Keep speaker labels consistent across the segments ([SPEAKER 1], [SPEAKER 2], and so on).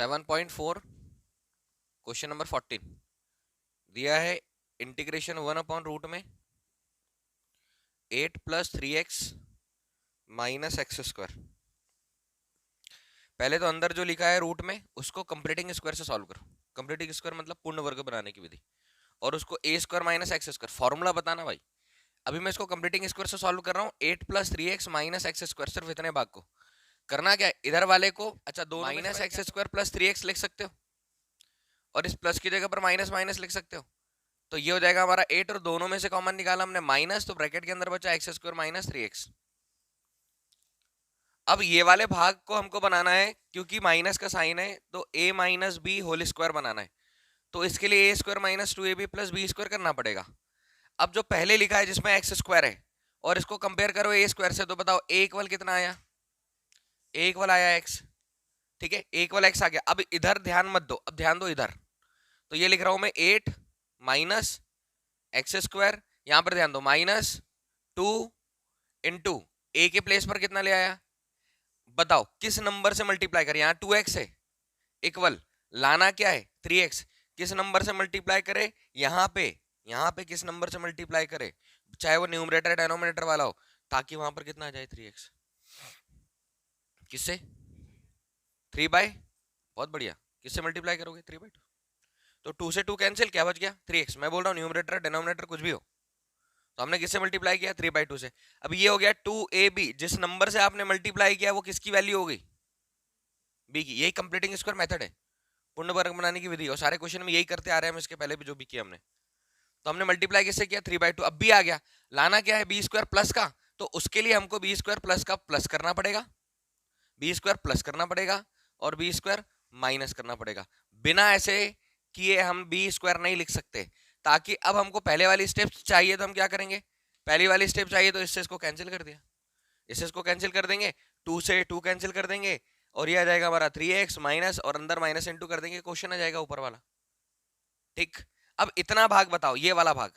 [SPEAKER 1] 7.4 question number 14 दिया है integration 1/रूट में 8 + 3x - x²। पहले तो अंदर जो लिखा है रूट में उसको कंप्लीटिंग स्क्वायर से सॉल्व करो। कंप्लीटिंग स्क्वायर मतलब पूर्ण वर्ग बनाने की विधि, और उसको a² - x², फॉर्मूला बताना भाई। अभी मैं इसको कंप्लीटिंग स्क्वायर से सॉल्व कर रहा हूँ। 8 + 3x - x², सिर्फ इतने भाग को करना क्या है, इधर वाले को अच्छा दोनों -x² + 3x लिख सकते हो, और इस प्लस की जगह पर माइनस माइनस लिख सकते हो। तो ये हो जाएगा हमारा 8, और दोनों में से कॉमन निकाला हमने माइनस, तो ब्रैकेट के अंदर बचा x² - 3x। अब ये वाले भाग को हमको बनाना है, क्योंकि माइनस का साइन है तो a - b² बनाना है। तो इसके लिए a² - 2ab + b² करना पड़ेगा। अब जो पहले लिखा है जिसमें x² है और इसको कंपेयर करो a² से, तो बताओ a इक्वल कितना आया, a इक्वल आया x। ठीक है, a इक्वल x आ गया। अब इधर ध्यान मत दो, अब ध्यान दो इधर। तो ये लिख रहा हूं मैं 8 - x², यहां पर ध्यान दो -2 इंटू a के प्लेस पर कितना ले आया, बताओ किस नंबर से मल्टीप्लाई करें। यहां 2x है, इक्वल लाना क्या है 3x, किस नंबर से मल्टीप्लाई करे, यहां पे किस नंबर से मल्टीप्लाई करे, चाहे वो न्यूमरेटर डेनोमिनेटर वाला हो, ताकि वहां पर कितना आ जाए 3x। किससे 3/, बहुत बढ़िया, किससे मल्टीप्लाई करोगे 3/2, तो 2 से 2 कैंसिल, क्या बच गया 3x। मैं बोल रहा हूँ न्यूमरेटर डेनोमिनेटर कुछ भी हो, तो हमने किससे मल्टीप्लाई किया 3/2 से। अब ये हो गया 2ab, जिस नंबर से आपने मल्टीप्लाई किया वो किसकी वैल्यू हो गई, b की। यही कंप्लीटिंग स्क्वायर मेथड है, पूर्ण वर्ग बनाने की विधि, और सारे क्वेश्चन में यही करते आ रहे हैं हम, इसके पहले भी जो भी किया हमने। तो हमने मल्टीप्लाई किससे किया 3/2, अब b आ गया। लाना क्या है b² प्लस का, तो उसके लिए हमको b² प्लस का प्लस करना पड़ेगा, b² प्लस करना पड़ेगा, और b² माइनस करना पड़ेगा। बिना ऐसे किए हम b² नहीं लिख सकते, ताकि अब हमको पहले वाली स्टेप चाहिए तो हम क्या करेंगे, पहली वाली स्टेप चाहिए तो इससे इसको कैंसिल कर दिया, इससे इसको कैंसिल कर देंगे, 2 से 2 कैंसिल कर देंगे, और ये आ जाएगा हमारा 3x माइनस, और अंदर माइनस इंटू कर देंगे, क्वेश्चन आ जाएगा ऊपर वाला। ठीक, अब इतना भाग बताओ, ये वाला भाग,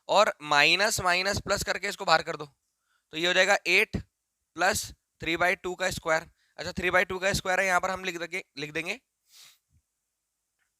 [SPEAKER 1] और माइनस माइनस प्लस करके इसको बाहर कर दो, तो ये हो जाएगा 8 + 3/2 का स्क्वायर। अच्छा 3/2 का स्क्वायर है, यहां पर हम लिख देंगे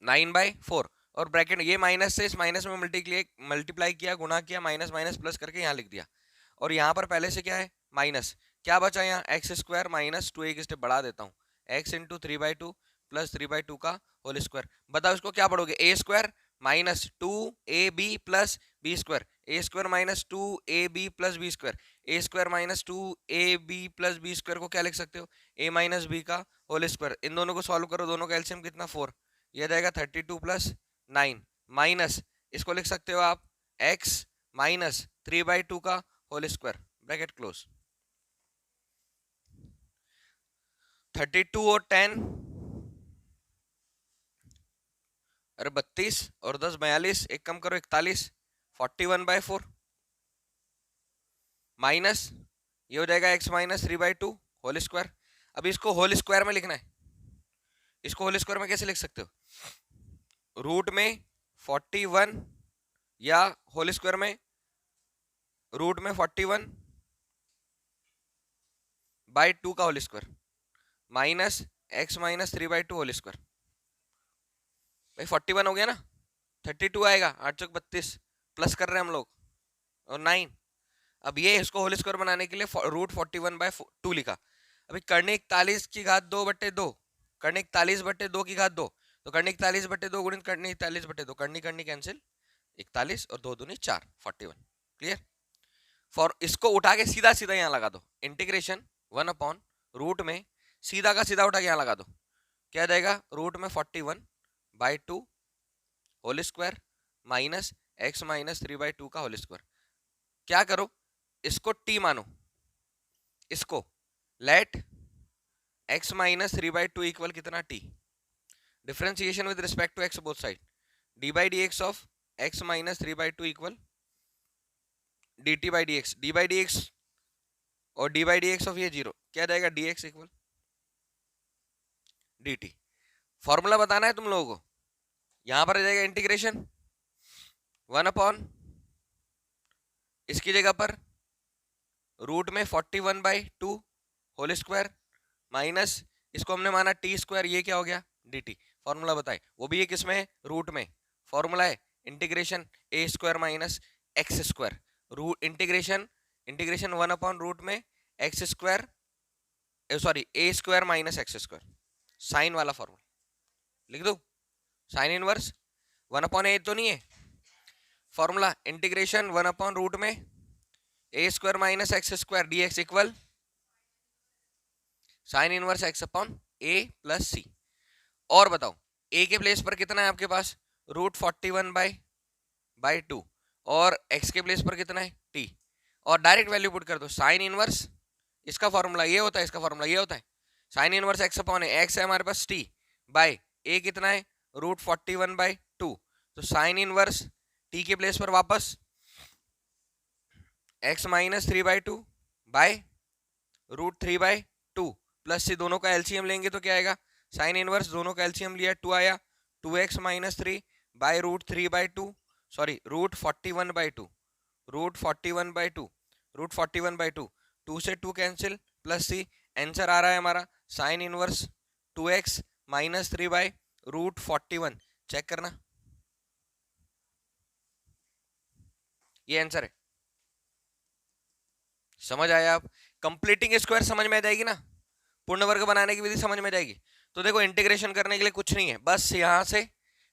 [SPEAKER 1] 9/4, और ब्रैकेट ये माइनस से इस माइनस में मल्टीप्लाई किया, गुणा किया, माइनस माइनस प्लस करके यहाँ लिख दिया, और यहाँ पर पहले से क्या है माइनस, क्या बचा यहाँ x² - 2, एक स्टेप बढ़ा देता हूँ, x इंटू 3/2 + 3/2 का होल स्क्वायर। बताओ इसको क्या पढ़ोगे, a² - 2ab + b², a² - 2ab + b², a² - 2ab + b² को क्या लिख सकते हो, a - b का होल स्क्वायर। इन दोनों को सॉल्व करो, दोनों का एलसीएम कितना 4, यह जाएगा 32 + 9, माइनस इसको लिख सकते हो आप x - 3/2 का होल स्क्वायर, ब्रैकेट क्लोज। 32 और 10, अरे 32 और 10 42, एक कम करो 41, 41/4, माइनस ये हो जाएगा x - 3/2 होल स्क्वायर। अब इसको होल स्क्वायर में लिखना है, इसको होल स्क्वायर में कैसे लिख सकते हो, रूट में 41, या होल स्क्वायर में रूट में 41/2 का whole square, minus x - 3/2 whole square. भाई 41 हो गया ना, 32 आएगा, 8 चौक 32, प्लस कर रहे हैं हम लोग, और 9। अब ये इसको होल स्क्वायर बनाने के लिए रूट 41/2 लिखा। अभी कर्ण 41 की घात 2/2, कर्ण 41/2 की घात 2, तो कर्ण 41/2 गुणित कर्ण 41/2, कर्णी कर्णी कैंसिल, 41 और 2 दूनी 4, 41। क्लियर। फॉर इसको उठा के सीधा सीधा यहाँ लगा दो, इंटीग्रेशन 1/रूट में सीधा का सीधा उठा के यहाँ लगा दो, क्या जाएगा रूट में 41/2 होल स्क्वायर माइनस x - 3/2 का होल स्क्वायर। क्या करो, इसको t मानो, इसको लेट x - 3/2 इक्वल कितना t, differentiation with respect to x both side, d/dx of x - 3/2 equal dt/dx, d/dx और d/dx ऑफ ये 0, क्या जाएगा dx इक्वल dt। फॉर्मूला बताना है तुम लोगों को, यहां पर आ जाएगा इंटीग्रेशन 1/, इसकी जगह पर रूट में 41/2 होल स्क्वायर, माइनस इसको हमने माना t², ये क्या हो गया dt। फॉर्मूला बताए, वो भी ये किसमें है, रूट में। फॉर्मूला है integration a square minus x square, root integration 1/रूट में x square, sorry a square minus x square, sine वाला फॉर्मूला लिख दो। साइन इनवर्स 1/a तो नहीं है, फॉर्मूला इंटीग्रेशन 1/रूट में a square minus x square dx equal sine inverse x upon a plus c. और बताओ a के प्लेस पर कितना है आपके पास, √41/2, और x के प्लेस पर कितना है t, और डायरेक्ट वैल्यू पुट कर दो। साइन इनवर्स, इसका फॉर्मूला ये होता है, इसका फॉर्मूला ये होता है, साइन इनवर्स x अपॉन ए, x है हमारे पास t बाय a कितना है √41/2, तो साइन इनवर्स t के प्लेस पर वापस x माइनस 3/2 बाय √3/2 प्लस से दोनों का एलसीएम लेंगे तो क्या आएगा, साइन इनवर्स दोनों का एलसीएम लिया 2 आया, 2x माइनस 3 बाय √3/2, सॉरी √41/2, √41/2, 2 से 2 कैंसिल प्लस सी, आंसर आ रहा है हमारा sine inverse 2x minus 3 by √41। Check करना, ये आंसर है। समझ आया? आप कंप्लीटिंग स्क्वायर समझ में आ जाएगी ना, पूर्ण वर्ग बनाने की विधि समझ में जाएगी। तो देखो इंटीग्रेशन करने के लिए कुछ नहीं है, बस यहां से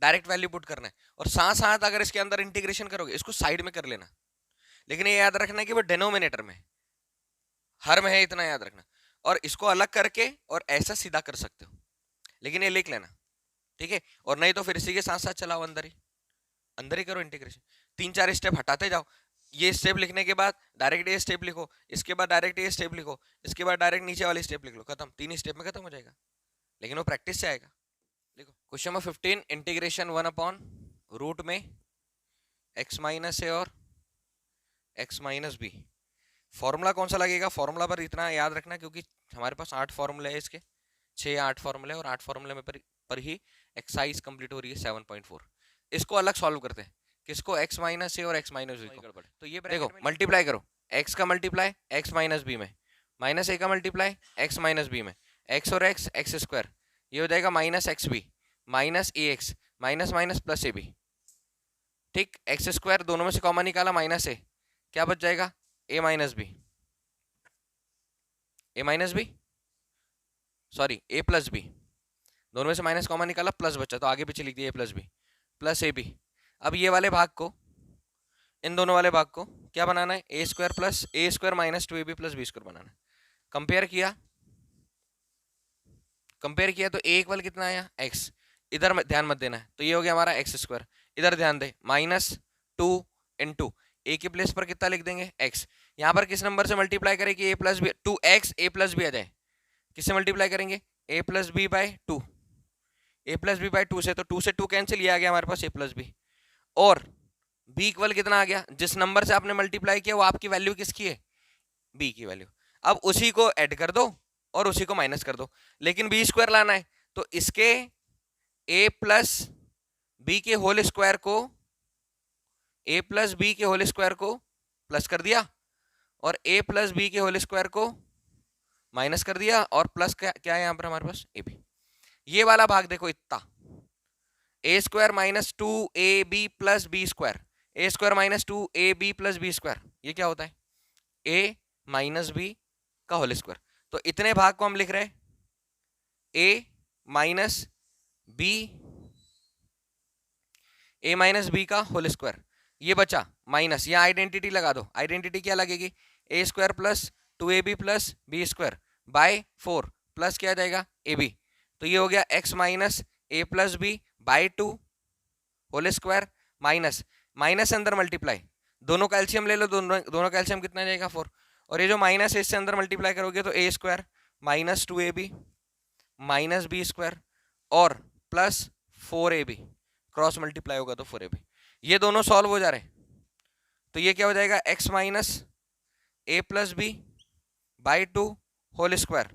[SPEAKER 1] डायरेक्ट वैल्यू पुट करना है, और साथ साथ अगर इसके अंदर इंटीग्रेशन करोगे इसको साइड में कर लेना, लेकिन ये याद रखना कि वो डिनोमिनेटर में, हर में है, इतना याद रखना। और इसको अलग करके और ऐसा सीधा कर सकते हो, लेकिन ये लिख लेना, ठीक है? और नहीं तो फिर इसी के साथ साथ चलाओ, अंदर ही करो इंटीग्रेशन, 3-4 स्टेप हटाते जाओ। ये स्टेप लिखने के बाद डायरेक्ट ये स्टेप लिखो, इसके बाद डायरेक्ट ये स्टेप लिखो, इसके बाद डायरेक्ट नीचे वाली स्टेप लिख लो, खत्म, 3 ही स्टेप में खत्म हो जाएगा, लेकिन वो प्रैक्टिस से आएगा। देखो क्वेश्चन नंबर 15, इंटीग्रेशन 1/रूट में x माइनस ए और x माइनस बी। फॉर्मूला कौन सा लगेगा, फॉर्मूला पर इतना याद रखना क्योंकि हमारे पास 8 फॉर्मूले हैं, इसके 6 या 8 फॉर्मूले, और 8 फॉर्मूले में पर ही एक्सरसाइज कंप्लीट हो रही है 7.4। इसको अलग सॉल्व करते हैं, किसको, x माइनस ए और x माइनस बी को। तो ये देखो मल्टीप्लाई करो, x का मल्टीप्लाई x माइनस बी में, माइनस ए का मल्टीप्लाई x माइनस बी में, x और x स्क्वायर, ये हो जाएगा minus x B minus A x, minus minus plus A B, ठीक। एक्स स्क्वायर दोनों में से कॉमन निकाला, माइनस ए, क्या बच जाएगा, ए minus b, a minus B, sorry A plus B, दोनों में से माइनस कॉमन निकाला, प्लस बचा, तो आगे पीछे लिख दिया a plus B plus A b. अब ये वाले भाग को, इन दोनों वाले भाग को क्या बनाना है, a square plus a square minus 2ab plus b square बनाना है। कंपेयर किया तो ए इक्वल कितना आया, एक्स, इधर ध्यान मत देना है, तो ये हो गया हमारा एक्स स्क्वायर, इधर ध्यान दे, -2 इंटू ए के प्लेस पर कितना लिख देंगे, एक्स। यहाँ पर किस नंबर से मल्टीप्लाई करें कि ए प्लस बी, 2x ए प्लस बी आ जाए, किससे मल्टीप्लाई करेंगे, ए प्लस बी बाय 2, ए प्लस बी बाय 2 से, तो 2 से 2 कैंसिल, ये आ गया हमारे पास ए प्लस बी, और बी इक्वल कितना आ गया, जिस नंबर से आपने मल्टीप्लाई किया वो आपकी वैल्यू किसकी है, बी की वैल्यू। अब उसी को ऐड कर दो और उसी को माइनस कर दो, लेकिन बी स्क्वायर लाना है, तो इसके ए प्लस बी के होल स्क्वायर को, ए प्लस बी के होल स्क्वायर को प्लस कर दिया, और ए प्लस बी के होल स्क्वायर को माइनस कर दिया, और प्लस क्या है यहाँ पर हमारे पास, ए बी। ये वाला भाग देखो, इतना a square minus 2ab plus b square, a square minus 2ab plus b square, ये क्या होता है, ए माइनस बी का होल स्क्वायर। तो इतने भाग को हम लिख रहे हैं a minus b, a minus b का होल स्क्वायर, ये बचा माइनस, यहाँ आइडेंटिटी लगा दो, आइडेंटिटी क्या लगेगी, a square plus 2ab plus b square by 4 plus क्या आ जाएगा, ए बी। तो ये हो गया x minus A plus B by 2 whole square, minus minus अंदर मल्टीप्लाई, दोनों का एलसीएम ले लो, दोनों का एलसीएम कितना जाएगा 4, और ये जो माइनस है इससे अंदर मल्टीप्लाई करोगे तो a square minus 2ab minus b square और प्लस 4ab, क्रॉस मल्टीप्लाई होगा तो 4ab, ये दोनों सॉल्व हो जा रहे हैं, तो ये क्या हो जाएगा, x minus A plus B by 2 whole square.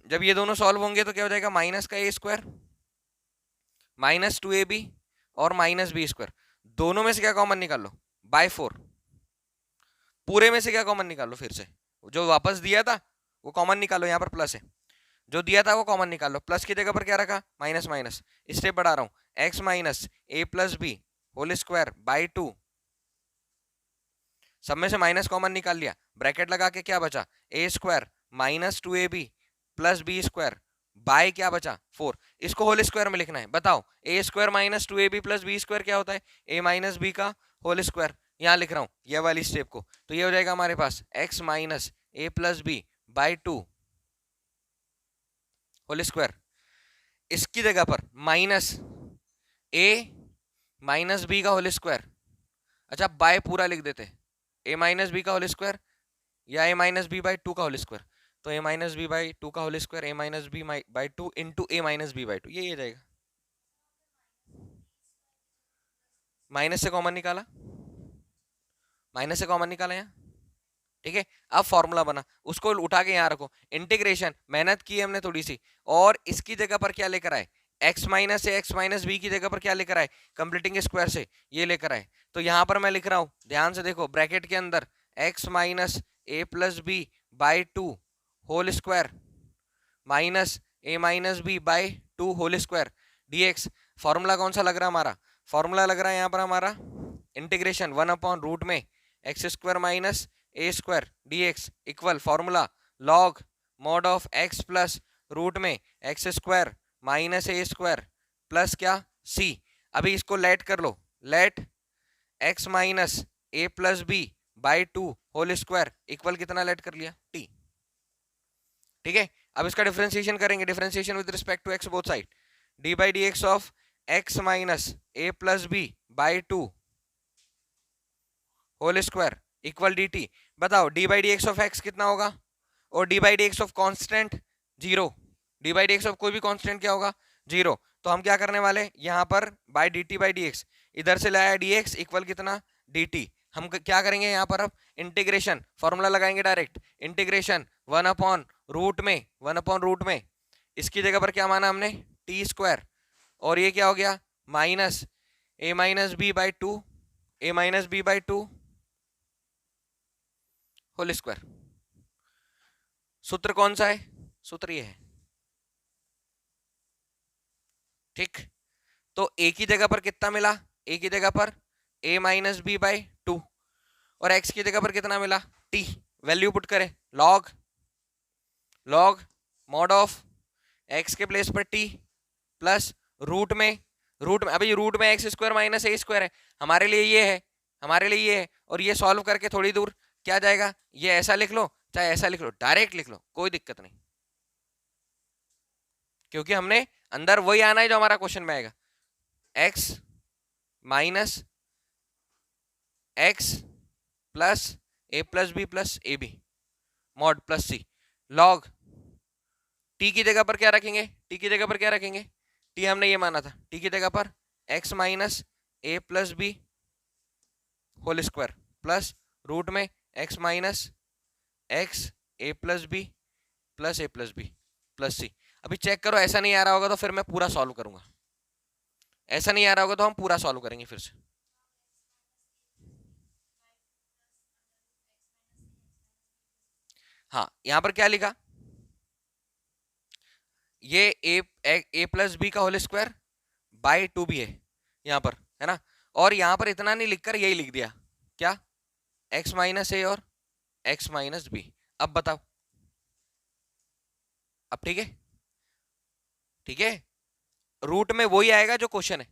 [SPEAKER 1] जब ये दोनों सॉल्व होंगे तो क्या हो जाएगा, माइनस का ए स्क्वायर माइनस 2ab और माइनस बी स्क्वायर, दोनों में से क्या कॉमन निकाल लो, बाय 4, पूरे में से क्या कॉमन निकाल लो, फिर से जो वापस दिया था वो कॉमन निकालो, यहाँ पर प्लस है, जो दिया था वो कॉमन निकाल लो, प्लस की जगह पर क्या रखा, माइनस माइनस, स्टेप बढ़ा रहा हूं, x minus A plus B whole square by 2, सब में से माइनस कॉमन निकाल लिया, ब्रैकेट लगा के क्या बचा, a square minus 2ab plus b square by क्या बचा 4, इसको होल स्क्वायर में लिखना है। बताओ a square minus 2ab plus b square क्या होता है, ए माइनस बी का होल स्क्वायर, यहाँ लिख रहा हूँ ये वाली स्टेप को, तो ये हो जाएगा हमारे पास x minus A plus B by 2 whole square, इसकी जगह पर माइनस ए माइनस बी का होल स्क्वायर, अच्छा बाय पूरा लिख देते, ए माइनस बी का होल स्क्वायर या ए माइनस बी बाई 2 का होल स्क्वायर, तो ए माइनस बी बाई 2 का whole square, A minus B by 2 into A minus B by 2, ये हो जाएगा, माइनस से कॉमन निकाला, माइनस से कॉमन निकाला यहाँ, ठीक है। अब फॉर्मूला बना, उसको उठा के यहाँ रखो, इंटीग्रेशन मेहनत की हमने थोड़ी सी, और इसकी जगह पर क्या लेकर आए, x माइनस से एक्स माइनस बी की जगह पर क्या लेकर आए, कंप्लीटिंग स्क्वायर से ये लेकर आए, तो यहाँ पर मैं लिख रहा हूँ, ध्यान से देखो ब्रैकेट के अंदर x minus A plus B by 2 whole square minus A minus B by 2 whole square dx, formula कौन सा लग रहा है हमारा, फॉर्मूला लग रहा है यहाँ पर हमारा इंटीग्रेशन 1/रूट में x square minus a square d x equal formula log mod of x plus root में x square minus a square plus क्या सी। अभी इसको लेट कर लो, let x minus A plus B by 2 whole square equal कितना let कर लिया t, ठीक है। अब इसका डिफरेंशिएशन करेंगे, differentiation with respect to x both side, d by d x of x minus A plus B by 2 whole square equal d t. बताओ d by d x of x कितना होगा, और d by d x of constant zero, d by d x of कोई भी constant क्या होगा zero, तो हम क्या करने वाले यहाँ पर by D T by d x, इधर से लाया डी एक्स इक्वल कितना डी टी, हम क्या करेंगे यहाँ पर अब इंटीग्रेशन फॉर्मूला लगाएंगे डायरेक्ट, इंटीग्रेशन 1/रूट में इसकी जगह पर क्या माना हमने टी स्क्वायर, और ये क्या हो गया minus A minus B by 2, A minus B by 2 whole square. सूत्र कौन सा है, सूत्र ये है, ठीक। तो ए की जगह पर कितना मिला, ए की जगह पर ए माइनस बी बाई 2, और एक्स की जगह पर कितना मिला टी, वैल्यू पुट करें लॉग मॉड ऑफ एक्स के प्लेस पर टी प्लस रूट में अभी रूट में x square minus a square है, हमारे लिए ये है, हमारे लिए ये है, और ये सॉल्व करके थोड़ी दूर क्या जाएगा, ये ऐसा लिख लो चाहे ऐसा लिख लो, डायरेक्ट लिख लो कोई दिक्कत नहीं, क्योंकि हमने अंदर वही आना है जो हमारा क्वेश्चन में आएगा, x माइनस एक्स प्लस ए प्लस बी प्लस ए B mod plus C log t की जगह पर क्या रखेंगे, टी की जगह पर क्या रखेंगे, टी हमने ये माना था, टी की जगह पर x माइनस ए plus B whole square plus root में x minus x a plus B plus A plus B plus c. अभी चेक करो ऐसा नहीं आ रहा होगा तो फिर मैं पूरा सॉल्व करूंगा, ऐसा नहीं आ रहा होगा तो हम पूरा सॉल्व करेंगे फिर से। हाँ यहां पर क्या लिखा, ये ए प्लस बी का होल स्क्वायर बाई 2 भी है यहाँ पर, है ना, और यहाँ पर इतना नहीं लिखकर यही लिख दिया क्या x माइनस ए और x माइनस बी। अब बताओ, अब ठीक है, ठीक है, रूट में वही आएगा जो क्वेश्चन है,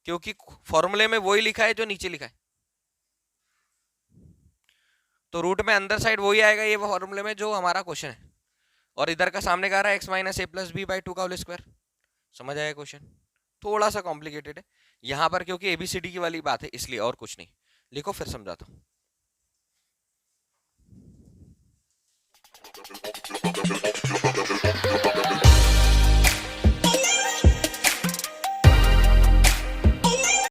[SPEAKER 1] क्योंकि फॉर्मूले में वही लिखा है जो नीचे लिखा है, तो रूट में अंदर साइड वही आएगा ये फॉर्मूले में जो हमारा क्वेश्चन है, और इधर का सामने का रहा है x minus A plus B by 2 का होल स्क्वायर। समझ आया क्वेश्चन, थोड़ा सा कॉम्प्लिकेटेड है यहाँ पर क्योंकि एबीसीडी की वाली बात है इसलिए, और कुछ नहीं, लिखो फिर समझाता हूँ।